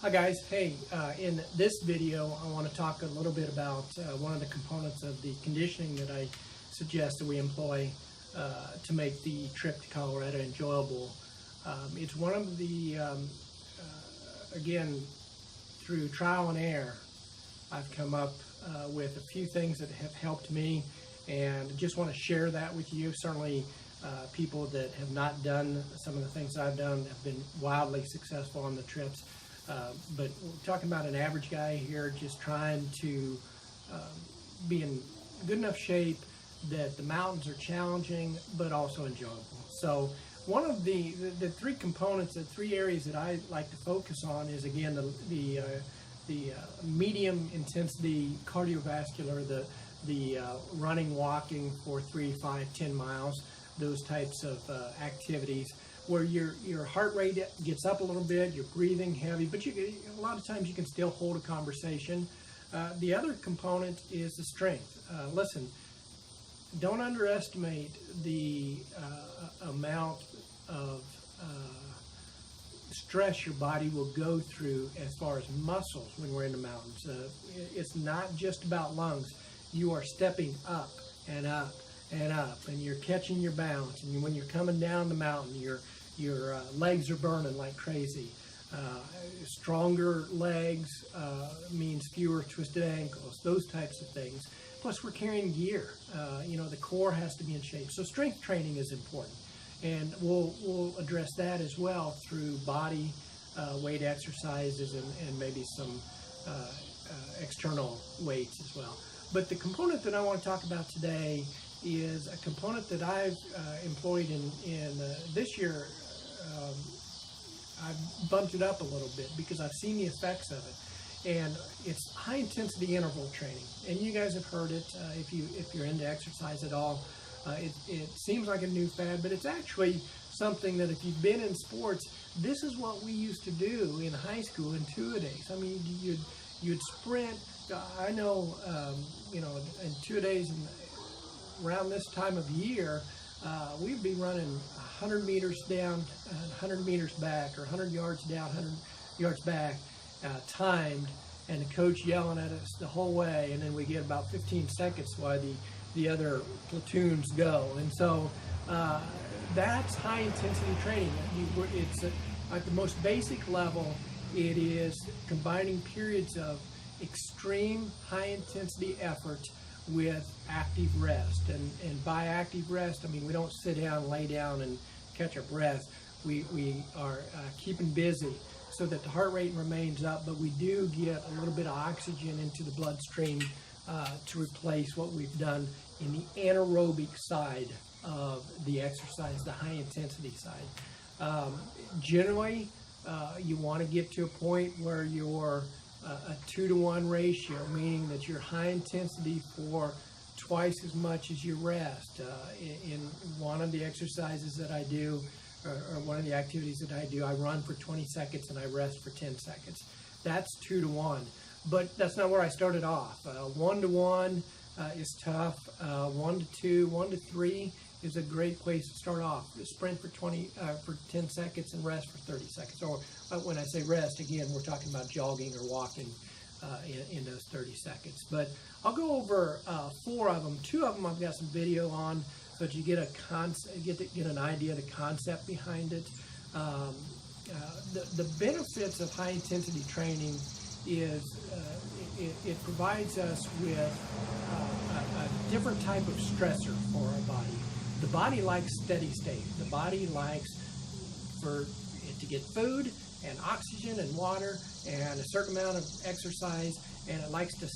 Hi guys, hey, in this video I want to talk a little bit about one of the components of the conditioning that I suggest that we employ to make the trip to Colorado enjoyable. It's one of the, again, through trial and error, I've come up with a few things that have helped me, and just want to share that with you. Certainly people that have not done some of the things I've done have been wildly successful on the trips. But we're talking about an average guy here just trying to be in good enough shape that the mountains are challenging but also enjoyable. So one of the three components, the three areas that I like to focus on is, again, the medium intensity cardiovascular, the running, walking for 3, 5, 10 miles, those types of activities, where your heart rate gets up a little bit, you're breathing heavy, but a lot of times you can still hold a conversation. The other component is the strength. Listen, don't underestimate the amount of stress your body will go through as far as muscles when we're in the mountains. It's not just about lungs. You are stepping up and up and up, and you're catching your balance, and when you're coming down the mountain, your legs are burning like crazy. Stronger legs means fewer twisted ankles, those types of things. Plus, we're carrying gear. The core has to be in shape. So strength training is important, and we'll address that as well through body weight exercises and maybe some external weights as well. But the component that I want to talk about today is a component that I've employed in this year. I've bumped it up a little bit because I've seen the effects of it, and it's high intensity interval training. And you guys have heard it if you're into exercise at all. It seems like a new fad, but it's actually something that, if you've been in sports, this is what we used to do in high school in two-a-days. I mean, you'd sprint. I know, in two-a-days and around this time of year, we'd be running 100 meters down, 100 meters back, or 100 yards down, 100 yards back, timed, and the coach yelling at us the whole way, and then we get about 15 seconds while the other platoons go. And so that's high intensity training. It's at the most basic level. It is combining periods of extreme high intensity effort with active rest, and by active rest I mean we don't sit down, lay down, and catch our breath. We are keeping busy so that the heart rate remains up, but we do get a little bit of oxygen into the bloodstream to replace what we've done in the anaerobic side of the exercise, the high intensity side. Generally, you want to get to a point where you're a 2-to-1 ratio, meaning that you're high intensity for twice as much as you rest. In one of the exercises that I do, or one of the activities that I do, I run for 20 seconds and I rest for 10 seconds. That's 2-to-1. But that's not where I started off. 1-to-1 is tough. 1-to-2, 1-to-3 is a great place to start off. Sprint for 10 seconds and rest for 30 seconds. Or when I say rest, again, we're talking about jogging or walking in those 30 seconds. But I'll go over 4 of them. 2 of them I've got some video on, so that you get get an idea of the concept behind it. The benefits of high intensity training is it provides us with a different type of stressor for our body. The body likes steady state. The body likes for it to get food and oxygen and water and a certain amount of exercise, and it likes to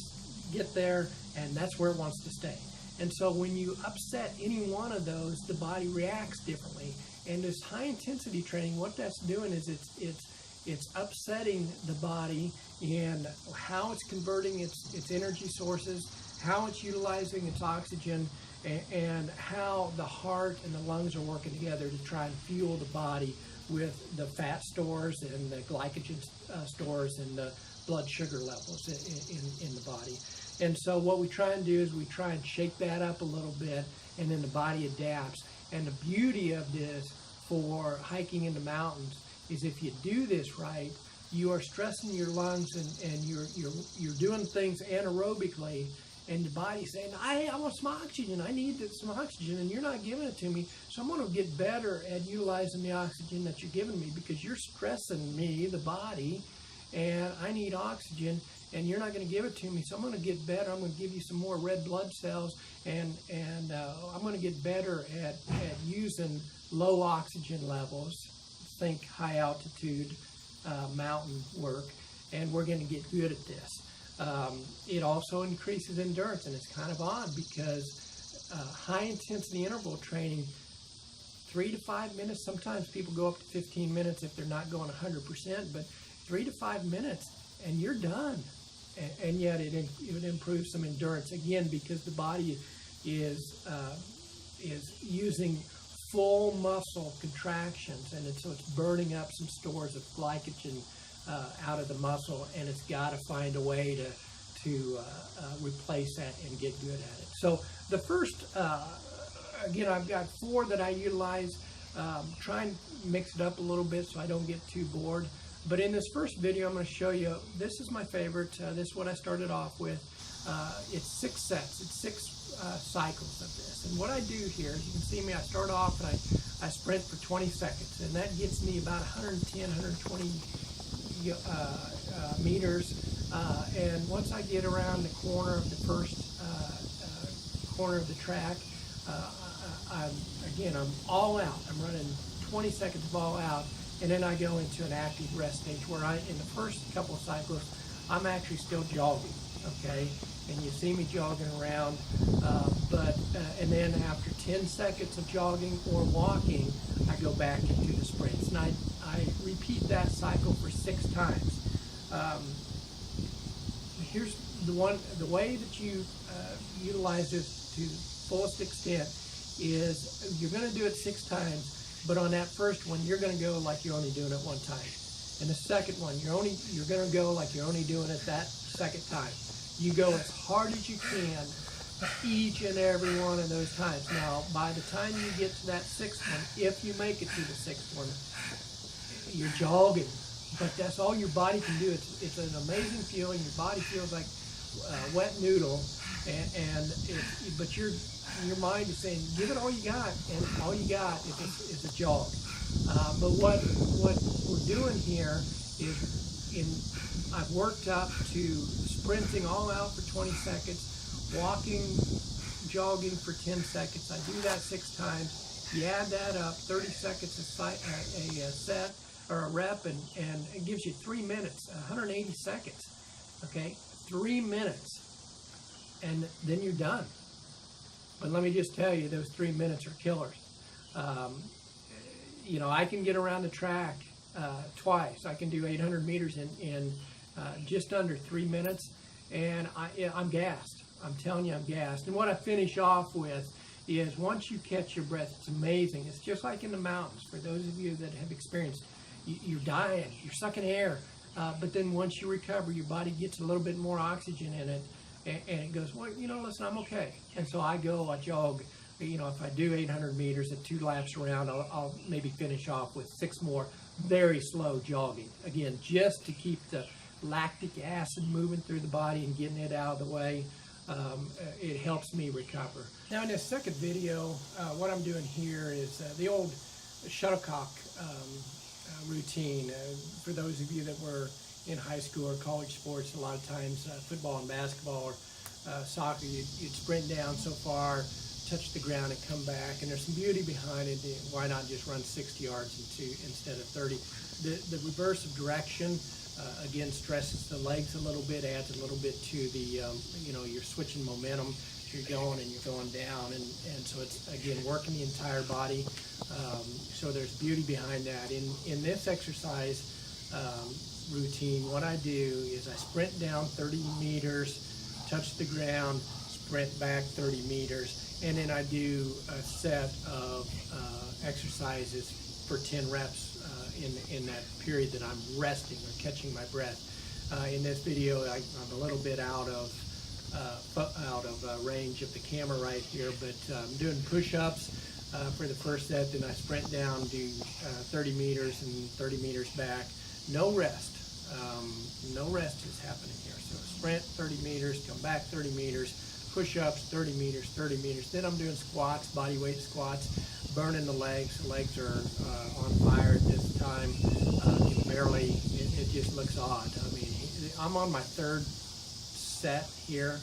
get there, and that's where it wants to stay. And so when you upset any one of those, the body reacts differently. And this high intensity training, what that's doing is it's upsetting the body in how it's converting its energy sources, how it's utilizing its oxygen, and how the heart and the lungs are working together to try and fuel the body with the fat stores and the glycogen stores and the blood sugar levels in the body. And so what we try and do is we try and shake that up a little bit, and then the body adapts. And the beauty of this for hiking in the mountains is if you do this right, you are stressing your lungs, and you're doing things anaerobically, and the body's saying, I want some oxygen, I need some oxygen, and you're not giving it to me, so I'm going to get better at utilizing the oxygen that you're giving me, because you're stressing me, the body, and I need oxygen, and you're not going to give it to me, so I'm going to get better. I'm going to give you some more red blood cells, and I'm going to get better at using low oxygen levels, think high altitude mountain work, and we're going to get good at this. It also increases endurance, and it's kind of odd because high intensity interval training, 3 to 5 minutes, sometimes people go up to 15 minutes if they're not going 100%, but 3 to 5 minutes and you're done. And yet it improves some endurance, again, because the body is using full muscle contractions, and so it's burning up some stores of glycogen out of the muscle, and it's got to find a way to replace that and get good at it. So the first, again, I've got 4 that I utilize. Try and mix it up a little bit so I don't get too bored. But in this first video, I'm going to show you, this is my favorite. This is what I started off with. It's 6 sets. It's 6 cycles of this. And what I do here, as you can see me, I start off and I sprint for 20 seconds. And that gets me about 110, 120 meters. And once I get around the corner of the first corner of the track, I'm all out. I'm running 20 seconds of all out. And then I go into an active rest stage where in the first couple of cycles, I'm actually still jogging, okay? And you see me jogging around, and then after 10 seconds of jogging or walking, I go back into the sprints. And I repeat that cycle for 6 times. Here's the way that you utilize this to the fullest extent is you're going to do it 6 times. But on that first one, you're going to go like you're only doing it 1 time. And the second one, you're going to go like you're only doing it that second time. You go as hard as you can each and every one of those times. Now, by the time you get to that 6th one, if you make it to the 6th one, you're jogging. But that's all your body can do. It's an amazing feeling. Your body feels like a wet noodle, but your mind is saying, give it all you got, and all you got is a jog. But what we're doing here is I've worked up to sprinting all out for 20 seconds, walking, jogging for 10 seconds. I do that 6 times. You add that up, 30 seconds a set or a rep, and it gives you 3 minutes, 180 seconds. Okay, 3 minutes, and then you're done. But let me just tell you, those 3 minutes are killers. I can get around the track twice. I can do 800 meters in just under 3 minutes, and I'm gassed. I'm telling you, I'm gassed. And what I finish off with is, once you catch your breath, it's amazing. It's just like in the mountains. For those of you that have experienced, you're dying, you're sucking air, but then once you recover, your body gets a little bit more oxygen in it, and it goes, well, listen, I'm okay. And so I jog. If I do 800 meters at 2 laps around, I'll maybe finish off with 6 more very slow jogging. Again, just to keep the lactic acid moving through the body and getting it out of the way. It helps me recover. Now, in this second video, what I'm doing here is the old shuttlecock routine. For those of you that were in high school or college sports, a lot of times football and basketball or soccer, you'd sprint down so far, touch the ground, and come back. And there's some beauty behind it. Why not just run 60 yards instead of 30? The reverse of direction, again, stresses the legs a little bit, adds a little bit to the, you're switching momentum. You're going and you're going down, and so it's, again, working the entire body. So there's beauty behind that. In this exercise routine, what I do is I sprint down 30 meters, touch the ground, sprint back 30 meters, and then I do a set of exercises for 10 reps in that period that I'm resting or catching my breath. In this video, I'm a little bit out of range of the camera right here, but I'm doing push-ups for the first set, then I sprint down, do 30 meters and 30 meters back. No rest, No rest is happening here. So sprint 30 meters, come back 30 meters, push-ups 30 meters, 30 meters. Then I'm doing squats, body weight squats, burning the legs. The legs are on fire at this time. It just looks odd. I mean, I'm on my third set here,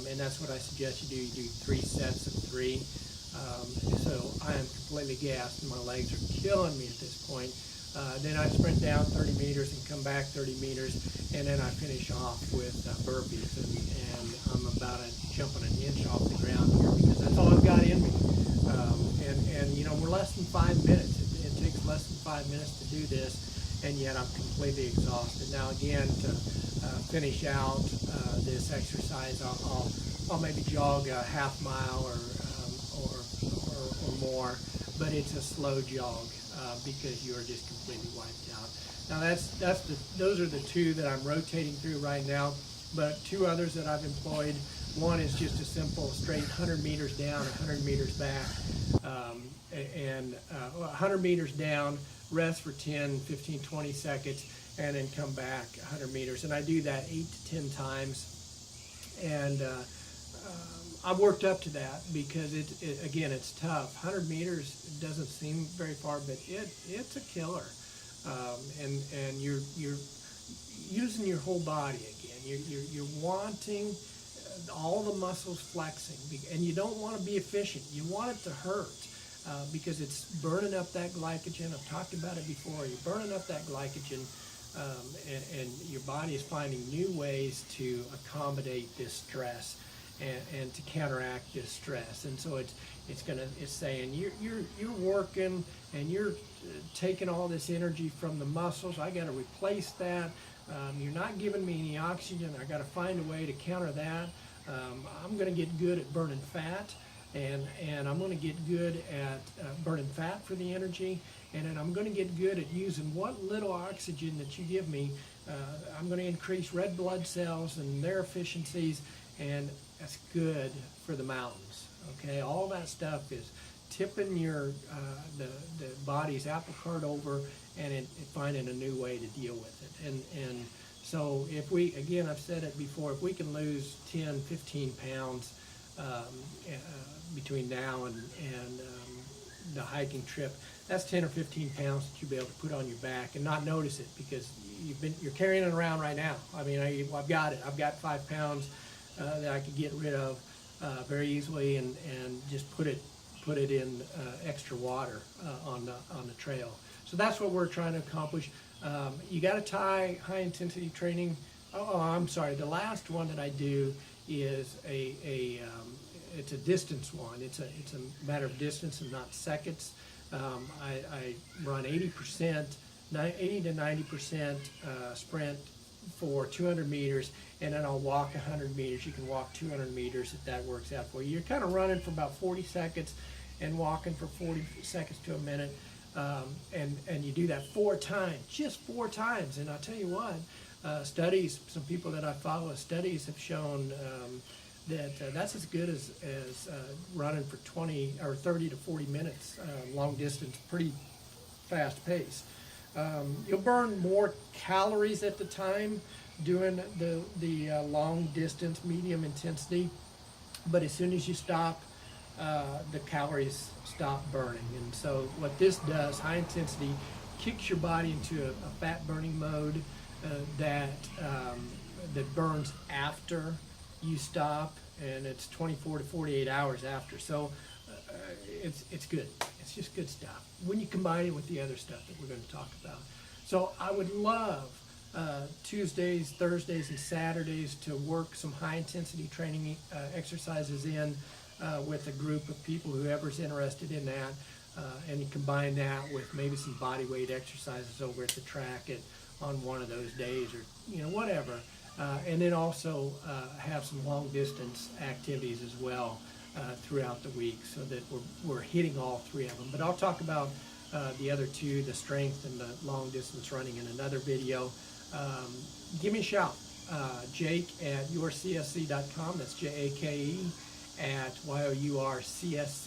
and that's what I suggest you do. You do 3 sets of 3. So I am completely gassed, and my legs are killing me at this point. Then I sprint down 30 meters and come back 30 meters, and then I finish off with burpees, and I'm about jumping an inch off the ground here because that's all I've got in me. And you know, we're less than 5 minutes. It takes less than 5 minutes to do this, and yet I'm completely exhausted. Now again, to finish out this exercise, I'll maybe jog a half mile or more, but it's a slow jog because you're just completely wiped out. Now those are the 2 that I'm rotating through right now, but 2 others that I've employed. One is just a simple straight 100 meters down, 100 meters back, and 100 meters down, rest for 10, 15, 20 seconds, and then come back 100 meters. And I do that 8 to 10 times. And I've worked up to that because again, it's tough. 100 meters doesn't seem very far, but it's a killer. And you're using your whole body again. You're wanting all the muscles flexing, and you don't want to be efficient. You want it to hurt because it's burning up that glycogen. I've talked about it before. You're burning up that glycogen, and your body is finding new ways to accommodate this stress and to counteract this stress. And so it's saying you're working and you're taking all this energy from the muscles. I got to replace that. You're not giving me any oxygen. I got to find a way to counter that. I'm going to get good at burning fat, and I'm going to get good at burning fat for the energy, and then I'm going to get good at using what little oxygen that you give me. I'm going to increase red blood cells and their efficiencies, and that's good for the mountains. Okay, all that stuff is tipping your the body's apple cart over and finding a new way to deal with it. And so if we, again, I've said it before, if we can lose 10, 15 pounds between now and the hiking trip, that's 10 or 15 pounds that you'll be able to put on your back and not notice it because you're carrying it around right now. I mean, I've got it. I've got 5 pounds that I could get rid of very easily and just put it in extra water on the trail. So that's what we're trying to accomplish. You got to tie high intensity training. I'm sorry. The last one that I do is it's a distance one. It's a matter of distance and not seconds. I run 80 to 90% sprint for 200 meters, and then I'll walk 100 meters. You can walk 200 meters if that works out for you. You're kind of running for about 40 seconds and walking for 40 seconds to a minute. And you do that 4 times, just 4 times. And I'll tell you what, studies, some people that I follow, studies have shown that that's as good as running for 20 or 30 to 40 minutes, long distance, pretty fast pace. You'll burn more calories at the time doing the long distance, medium intensity, but as soon as you stop, the calories stop burning. And so what this does, high intensity, kicks your body into a fat burning mode that burns after you stop, and it's 24 to 48 hours after. So it's good. It's just good stuff when you combine it with the other stuff that we're going to talk about. So I would love Tuesdays, Thursdays, and Saturdays to work some high intensity training exercises in with a group of people, whoever's interested in that, and you combine that with maybe some body weight exercises over at the track on one of those days, or whatever, and then also have some long distance activities as well throughout the week, so that we're hitting all 3 of them. But I'll talk about the other 2, the strength and the long distance running, in another video. Give me a shout, Jake at yourcsc.com. That's JAKE at YOURCSC.com,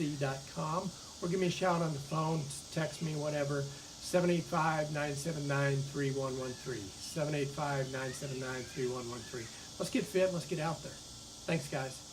or give me a shout on the phone, text me, whatever, 785-979-3113. 785-979-3113. Let's get fit. Let's get out there. Thanks, guys.